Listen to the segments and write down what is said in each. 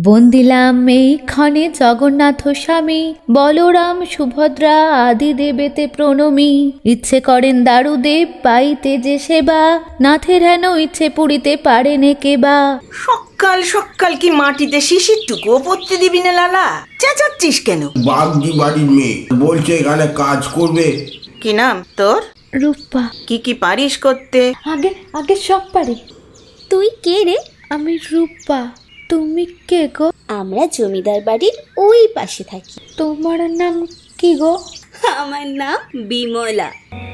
বন্দিলাম এইক্ষণে জগন্নাথ স্বামী, বলরাম সুভদ্রা আদি দেবেতে প্রণমী। ইচ্ছে করেন দারুদেব পাইতে যে সেবা, নাথের হেন ইচ্ছে পুরিতে পারেনে কেবা। সকাল সকাল কি মাটিতে শিশির টুকুও পড়তে দিবি না লালা? চেঁচাচ্ছিস কেন? বাগদি বাড়ির মেয়ে বলছে এখানে কাজ করবে। কি নাম তোর? রূপা। কি কি পারিস করতে? আগে আগে সব পারি। তুই কে রে? আমি রূপা। তুমি কে গো? আমরা জমিদার বাড়ির ওই পাশে থাকি। তোমার নাম কি গো? আমার নাম বিমলা।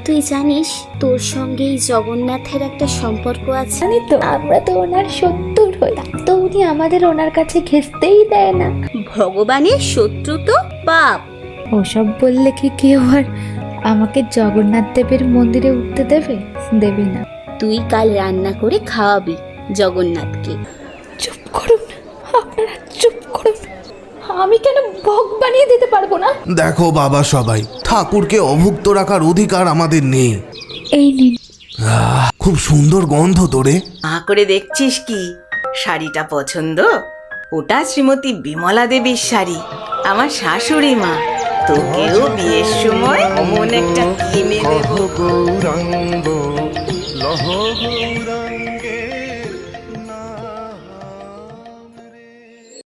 তুই জানিস তোর সঙ্গে এই জগন্নাথের একটা সম্পর্ক আছে? জানি তো, আমরা তো ওনার শত্রুর হই, তো উনি আমাদের ওনার কাছে ঘেঁচতেই দেয় না। ভগবানের শত্রু তো পাপ। ওসব বললে কি কেউ আর আমাকে জগন্নাথ দেবের মন্দিরে উঠতে দেবে? দেবে না। তুই কাল রান্না করে খাওয়াবি জগন্নাথকে। চুপ করুন, আপনারা চুপ করুন। আমি কেন ভোগ বানিয়ে দিতে পারবো না? দেখো বাবা, সবাই ঠাকুরকে অভুক্ত রাখার অধিকার আমাদের নেই। এই নিন। খুব সুন্দর গন্ধ তোরে। করে দেখছিস কি? শাড়িটা পছন্দ? ওটা শ্রীমতী বিমলা দেবীর শাড়ি, আমার শাশুড়ি মা। তোকেও বিয়ের সময় অমন একটা কিনে দেবো। গৌরাঙ্গ লহ গৌরাঙ্গ।